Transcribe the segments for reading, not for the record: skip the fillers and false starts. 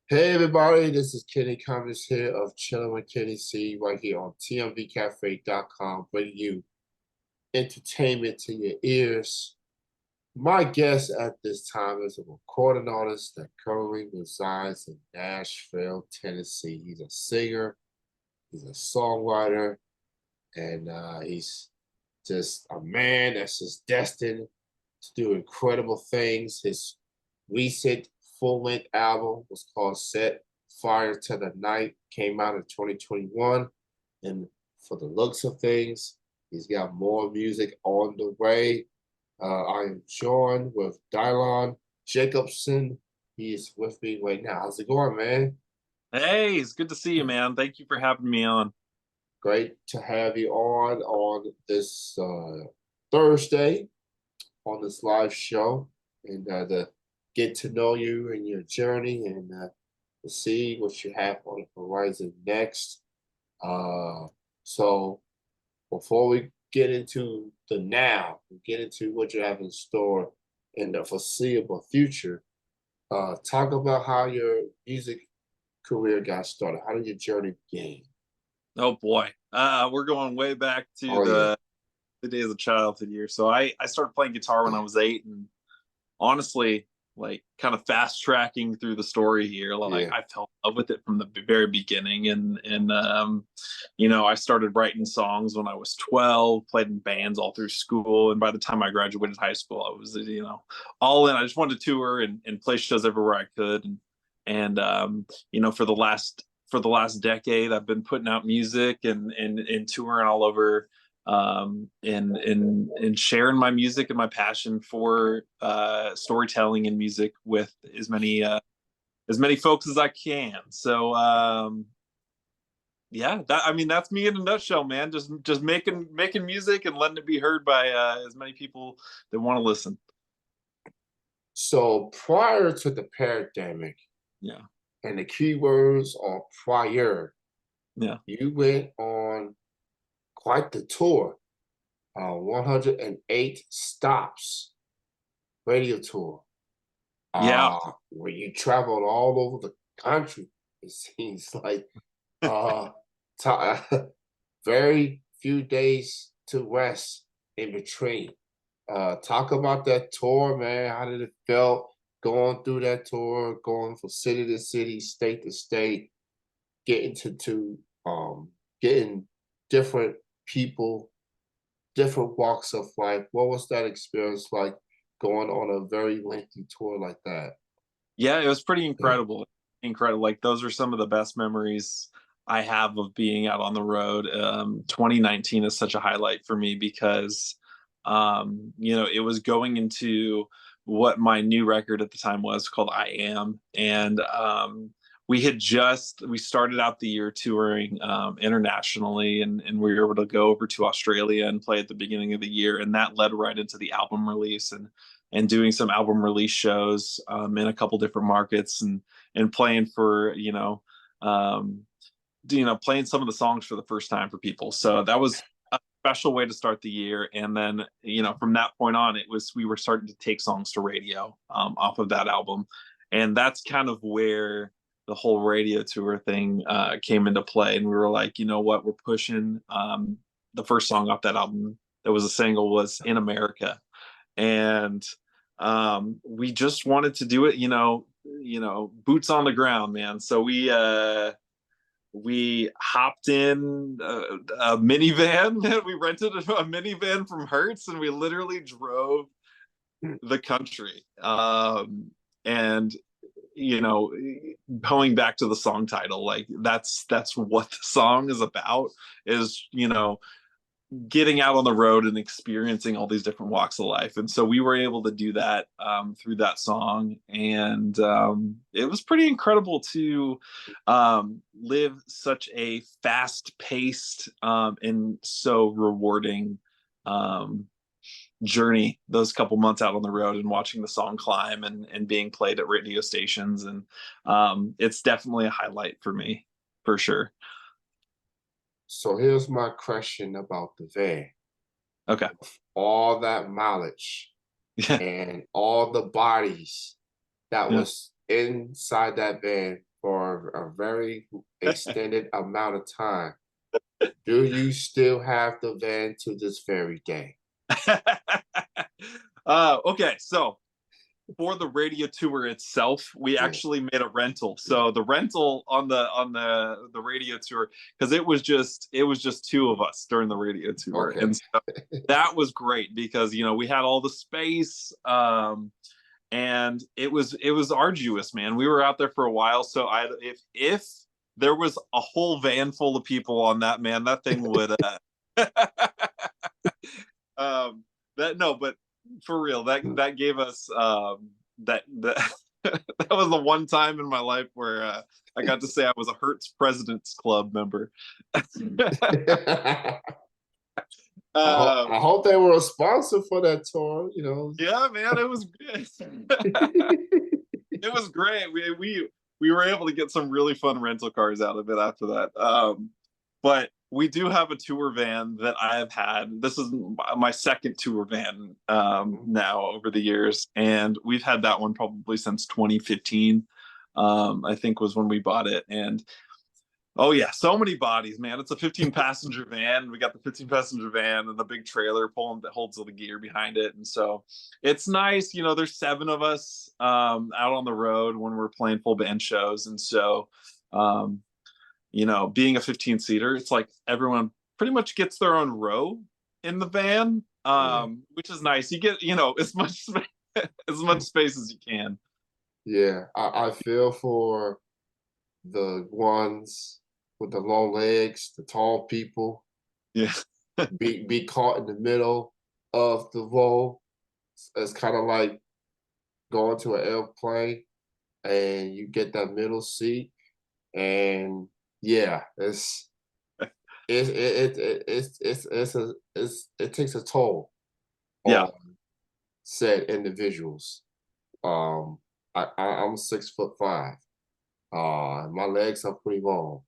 Hey everybody, this is Kenny Cummins here of Chilling with Kenny C right here on tmvcafe.com, bringing you entertainment to your ears. My guest at this time is a recording artist that currently resides in Nashville, Tennessee. He's a singer, he's a songwriter, and he's just a man that's just destined to do incredible things. His recent full-length album was called Set Fire to the Night, came out in 2021. And for the looks of things, he's got more music on the way. I am joined with Dylan Jakobsen. He is with me right now. How's it going, man? Hey, it's good to see you, man. Thank you for having me on. Great to have you on this Thursday on this live show and to get to know you and your journey and to see what you have on the horizon next. Uh, so before we get into the now, we get into what you have in store in the foreseeable future, talk about how your music career got started. How did your journey begin? Oh boy, we're going way back to Oh yeah, the days of childhood here. So I started playing guitar when I was 8, and honestly, like kind of fast tracking through the story here, like yeah. I fell in love with it from the very beginning, and I started writing songs when I was 12, played in bands all through school, and by the time I graduated high school, I was all in. I just wanted to tour and play shows everywhere I could, and for the last decade, I've been putting out music and touring all over, and sharing my music and my passion for storytelling and music with as many folks as I can. So yeah, that's me in a nutshell, man. Just making music and letting it be heard by as many people that want to listen. So prior to the pandemic, Yeah, and the keywords are prior, yeah, you went on quite the tour, 108 stops radio tour, yeah. where you traveled all over the country. It seems like uh, very few days to rest in between. Talk about that tour, man. How did it feel going through that tour, going from city to city, state to state, getting getting different people, different walks of life. What was that experience like going on a very lengthy tour like that? Yeah, it was pretty incredible. Incredible. Like those are some of the best memories I have of being out on the road. 2019 is such a highlight for me because it was going into what my new record at the time was called I Am. And we started out the year touring internationally, and we were able to go over to Australia and play at the beginning of the year, and that led right into the album release and doing some album release shows in a couple different markets, and playing for playing some of the songs for the first time for people. So that was a special way to start the year. And then from that point on, we were starting to take songs to radio off of that album, and that's kind of where the whole radio tour thing came into play. And we were like, you know what, we're pushing. The first song off that album that was a single was In America, and we just wanted to do it, boots on the ground, man. So we hopped in a minivan. We rented a minivan from Hertz, and we literally drove the country. And you know, going back to the song title, like that's what the song is about. Is getting out on the road and experiencing all these different walks of life. And so we were able to do that through that song. And it was pretty incredible to live such a fast paced and so rewarding um, journey those couple months out on the road and watching the song climb and being played at radio stations. And it's definitely a highlight for me, for sure. So here's my question about the van. Okay. All that mileage Yeah. and all the bodies that Yeah. was inside that van. for a very extended amount of time. Do you still have the van to this very day? Okay, so for the radio tour itself, we Yeah. actually made a rental. So the rental on the radio tour, because it was just two of us during the radio tour, Okay. and so that was great because we had all the space, and it was arduous, man. We were out there for a while, so I if there was a whole van full of people on that, man, that thing would um that no, but for real, that gave us that that was the one time in my life where I got to say I was a Hertz President's Club member. I um, hope they were a sponsor for that tour, you know. yeah, man, it was good. It was great. We were able to get some really fun rental cars out of it after that. But we do have a tour van that I have had. This is my second tour van now over the years, and we've had that one probably since 2015. I think was when we bought it, and oh yeah, so many bodies, man. It's a 15 passenger van. We got the 15 passenger van and the big trailer pulling that holds all the gear behind it. And so it's nice, there's seven of us out on the road when we're playing full band shows. And so um, being a 15 seater, it's like everyone pretty much gets their own row in the van, Yeah. which is nice. You get, as much as much space as you can. Yeah. I feel for the ones with the long legs, the tall people, Yeah. be caught in the middle of the row. It's kind of like going to an airplane and you get that middle seat, and yeah, it takes a toll Yeah. on said individuals. Um, I'm 6'5". My legs are pretty long.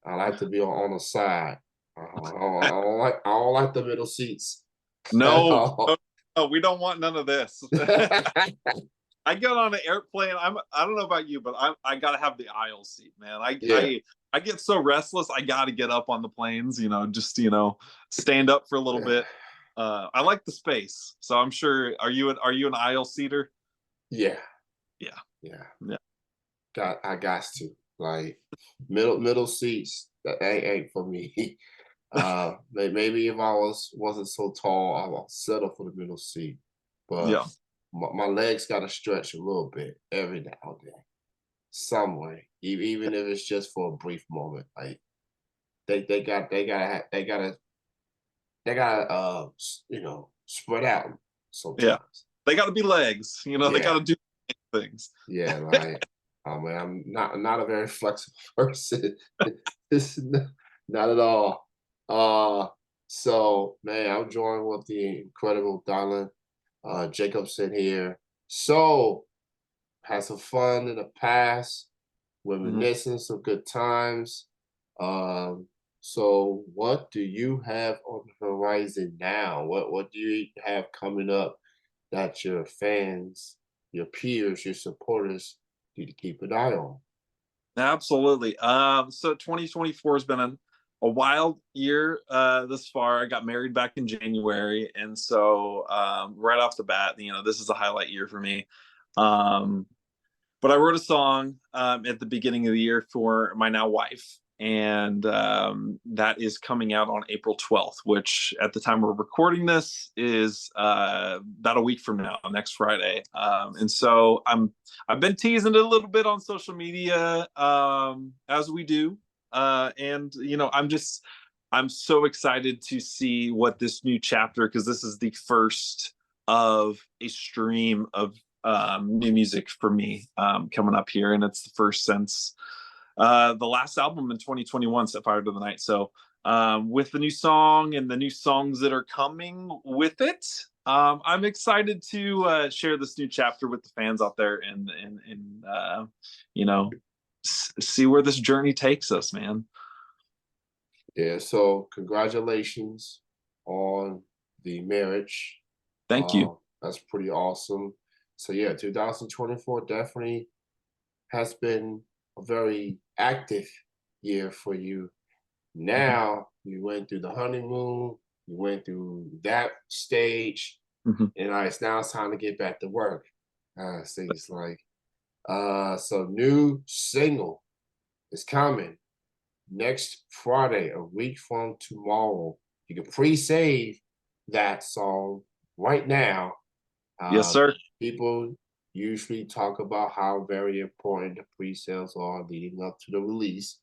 I like to be on the side. I don't like the middle seats at No, no, all. no, we don't want none of this. I get on an airplane. I don't know about you, but I gotta have the aisle seat, man. I Yeah, I I get so restless. I gotta get up on the planes, just stand up for a little bit. I like the space, so I'm sure. Are you an aisle seater? yeah, Yeah, yeah. yeah, I got to like middle seats. That ain't for me. Maybe if I wasn't so tall, I would settle for the middle seat. But yeah, my legs got to stretch a little bit every now and then, some way, even if it's just for a brief moment. Like they gotta spread out yeah. sometimes. They got to be legs. They got Yeah, to do things. yeah. Like oh man, I'm not a very flexible person. It's not at all. Uh, so man, I'm joined with the incredible Donald Jakobsen here. So had some fun in the past, Mhm. reminiscing some good times. Um, so what do you have on the horizon now? What do you have coming up that your fans, your peers, your supporters need to keep an eye on? Absolutely. So 2024 has been a wild year this far. I got married back in January, and so right off the bat, this is a highlight year for me. Um, but I wrote a song at the beginning of the year for my now wife, and that is coming out on April 12th, which at the time we're recording this is about a week from now, next Friday. And so I've been teasing it a little bit on social media, as we do, and I'm so excited to see what this new chapter, because this is the first of a stream of new music for me coming up here, and it's the first since the last album in 2021, Set Fire to the Night. So with the new song and the new songs that are coming with it, I'm excited to share this new chapter with the fans out there, and you know see where this journey takes us, man. Yeah, so congratulations on the marriage. Thank you. That's pretty awesome. So yeah, 2024 definitely has been a very active year for you. Now you went through the honeymoon, you went through that stage, Mhm. and it's now it's time to get back to work. Seems like so new single is coming next Friday, a week from tomorrow. You can pre-save that song right now. Yes, Uh, sir. People usually talk about how very important the pre-sales are leading up to the release.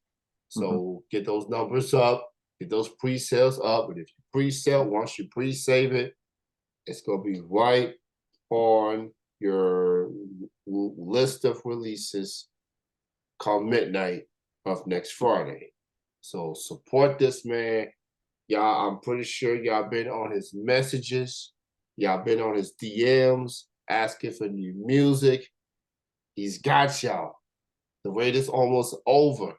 Mhm. So get those numbers up, get those pre-sales up, and if you pre-sale, once you pre-save it, it's gonna be right on your list of releases come midnight of next Friday. So support this man. Y'all, I'm pretty sure y'all been on his messages. Y'all been on his DMs asking for new music. He's got y'all. The wait is almost over.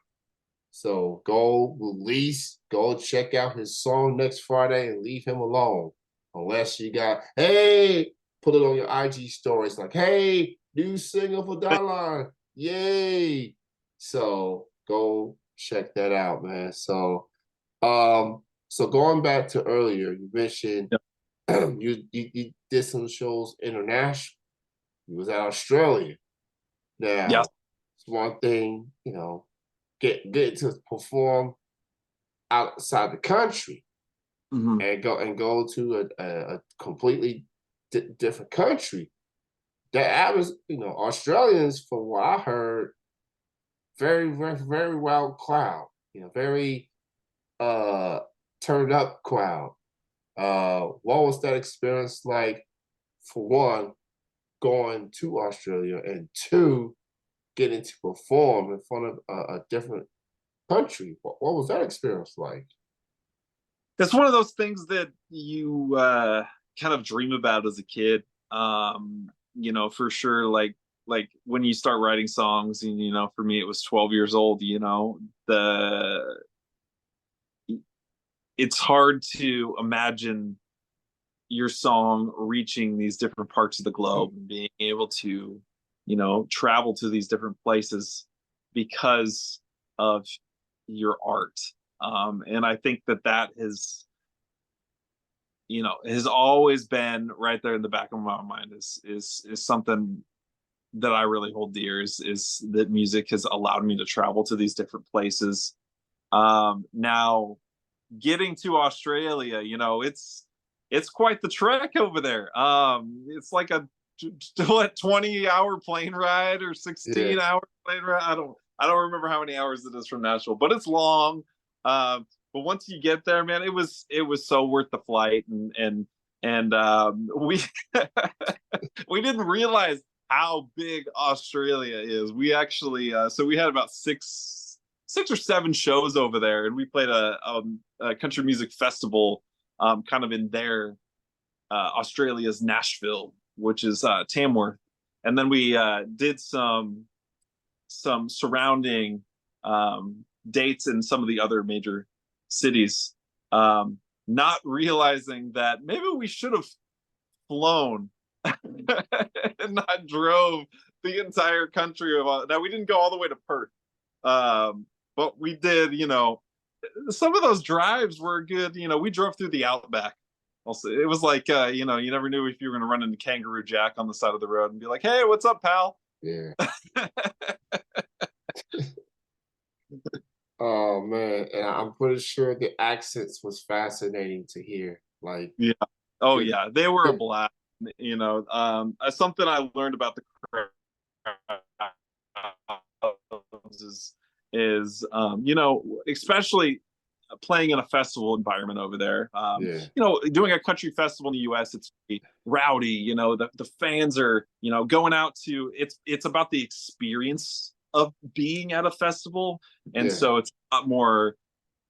So go release, go check out his song next Friday and leave him alone. Unless you got, hey, put it on your IG stories like, hey, new single for Dalan. Yay. So go check that out, man. So going back to earlier, you mentioned Yep. you did some shows international. You was at Australia. Yes. Now, it's one thing, get to perform outside the country Mhm. and go to a completely different country. That was, Australians, from what I heard, very, very, very wild crowd. Very uh turned up crowd. What was that experience like? For one, going to Australia, and two, getting to perform in front of a different country. What was that experience like? It's one of those things that you kind of dream about as a kid. For sure, like when you start writing songs, and for me it was 12 years old. The it's hard to imagine your song reaching these different parts of the globe and being able to, travel to these different places because of your art. And I think that has always been right there in the back of my mind is something that I really hold dear is that music has allowed me to travel to these different places. Now getting to Australia, it's quite the trek over there. It's like a what 20-hour plane ride or Yeah, 16-hour plane ride. I don't remember how many hours it is from Nashville, but it's long. But once you get there, man, it was so worth the flight, and we we didn't realize how big Australia is. We actually so we had about six or seven shows over there, and we played a country music festival, kind of in their Australia's Nashville, which is Tamworth, and then we did some surrounding dates in some of the other major cities. Um, Not realizing that maybe we should have flown and not drove the entire country of. Now we didn't go all the way to Perth, but we did. Some of those drives were good. We drove through the outback. Also, it was like you never knew if you were going to run into Kangaroo Jack on the side of the road and be like, "Hey, what's up, pal?" yeah. Oh man, and I'm pretty sure the accents was fascinating to hear. Like, Yeah. Oh good, yeah, they were a good. blast. Something I learned about the crowds is especially playing in a festival environment over there. Yeah, Doing a country festival in the U.S., it's rowdy. The fans are going out to it's about the experience of being at a festival, and yeah, so it's a lot more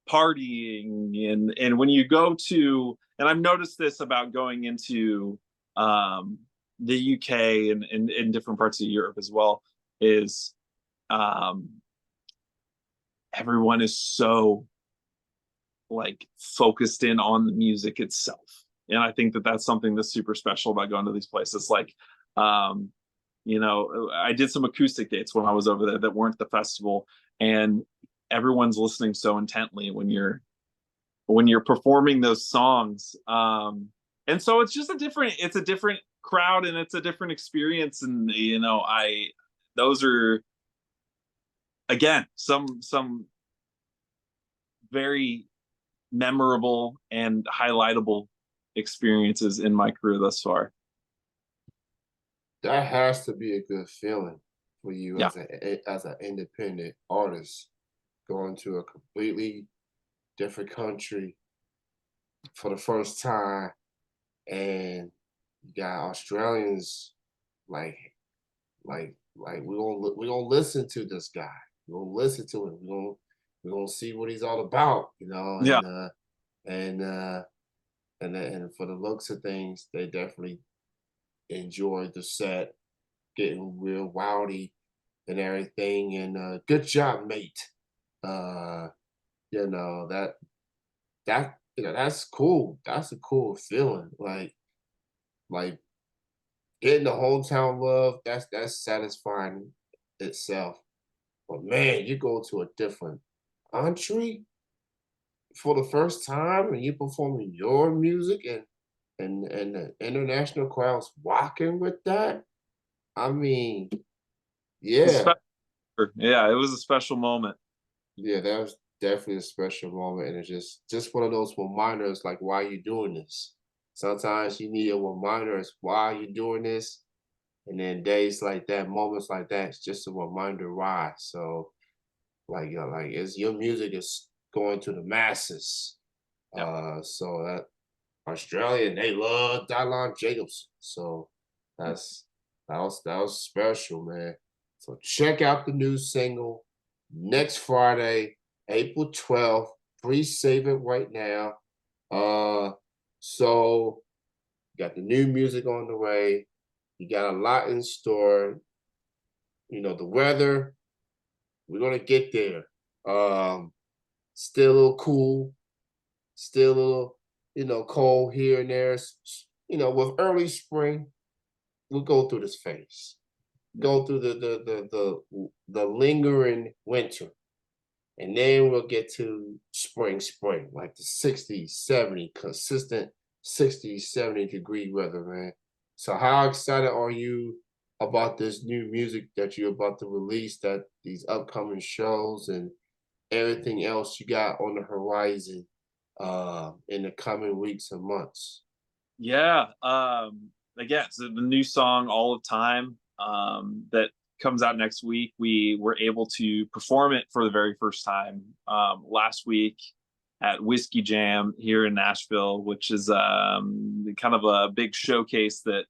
partying and when you go to and I've noticed this about going into um, the UK and in different parts of Europe as well is um, everyone is so like focused in on the music itself. And I think that that's something that's super special about going to these places. Like, um, I did some acoustic dates when I was over there that weren't the festival, and everyone's listening so intently when you're performing those songs. And so it's a different crowd and it's a different experience. And, those are, again, some very memorable and highlightable experiences in my career thus far. That has to be a good feeling for you Yeah. as an independent artist going to a completely different country for the first time, and you got Australians like we gonna listen to this guy. We're gonna listen to him. We're gonna see what he's all about, Yeah. and and for the looks of things, they definitely enjoyed the set, getting real rowdy and everything. And good job, mate. Uh, that that's cool. That's a cool feeling. Like getting the hometown love. That's satisfying itself. But man, you go to a different country for the first time and you performing your music, and the international crowd's walking with that. I mean, yeah, Yeah, it was a special moment. yeah, that was definitely a special moment, and it's just one of those reminders, like why you doing this. Sometimes you need a reminder as why you doing this, and then days like that, moments like that, it's just a reminder why. So, like it's your music is going to the masses. Yeah. So that Australia, they love Dylan Jacobson. So that's that was special, man. So check out the new single next Friday, April 12th. Please save it right now. So you got the new music on the way. You got a lot in store. The weather, we're gonna get there. Still a little cool, still a little, cold here and there. With early spring, we'll go through this phase. Yeah. Go through the lingering winter, and then we'll get to spring, like the 60, 70, consistent 60, 70-degree weather, man. So how excited are you about this new music that you're about to release, that these upcoming shows and everything else you got on the horizon in the coming weeks and months? Yeah. Again, so the new song All of Time, that comes out next week. We were able to perform it for the very first time last week at Whiskey Jam here in Nashville, which is kind of a big showcase that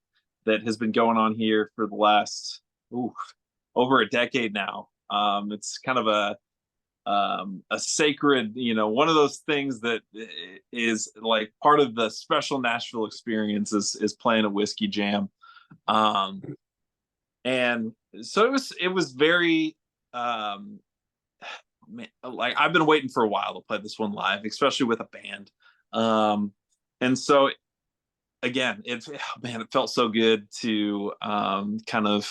has been going on here for the last over a decade now. It's kind of a sacred, one of those things that is like part of the special Nashville experience is playing a Whiskey Jam. Um, and so it was very, like I've been waiting for a while to play this one live, especially with a band. Um, and so again, it felt so good to kind of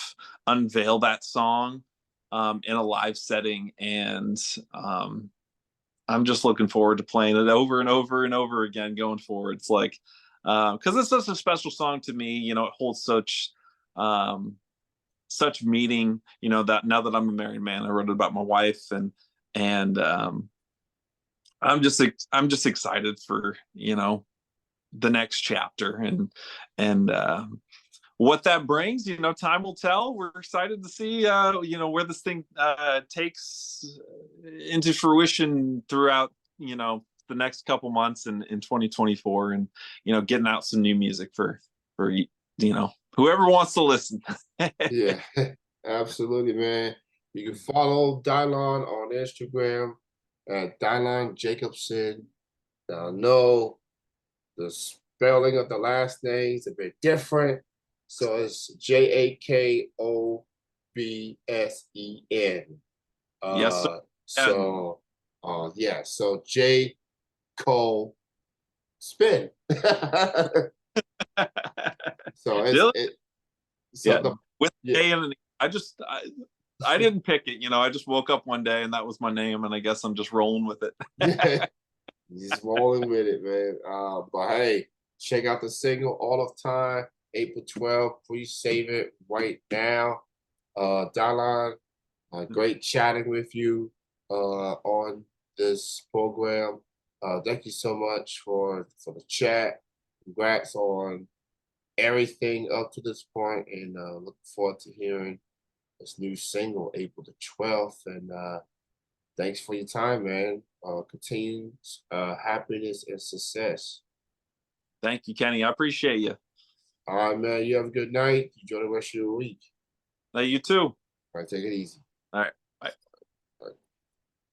unveil that song in a live setting, and I'm just looking forward to playing it over and over and over again going forward. It's like, because it's such a special song to me. It holds um, such meaning. That now that I'm a married man, I wrote it about my wife, and I'm just excited for the next chapter, and what that brings. Time will tell. We're excited to see where this thing takes into fruition throughout the next couple months in 2024, and getting out some new music for whoever wants to listen. Yeah, absolutely, man. You can follow Dylon on Instagram at Dylon Jacobsen. Now, no, the spelling of the last name's a bit different. So it's Jakobsen. Yes, sir. And Yeah, so J Cole Spin. So Dylan, it's so yeah, with Yeah. A and an E. I didn't pick it, you know. I just woke up one day and that was my name, and I guess I'm just rolling with it. Yeah. Just rolling with it, man. But hey, check out the single All of Time, April 12th. Please save it right now. Dalan, great chatting with you on this program. Thank you so much for the chat. Congrats on everything up to this point, and looking forward to hearing this new single, April the 12th. And thanks for your time, man. Continued happiness and success. Thank you, Kenny. I appreciate you. All right, man. You have a good night. Enjoy the rest of your week. You too. All right, take it easy. All right.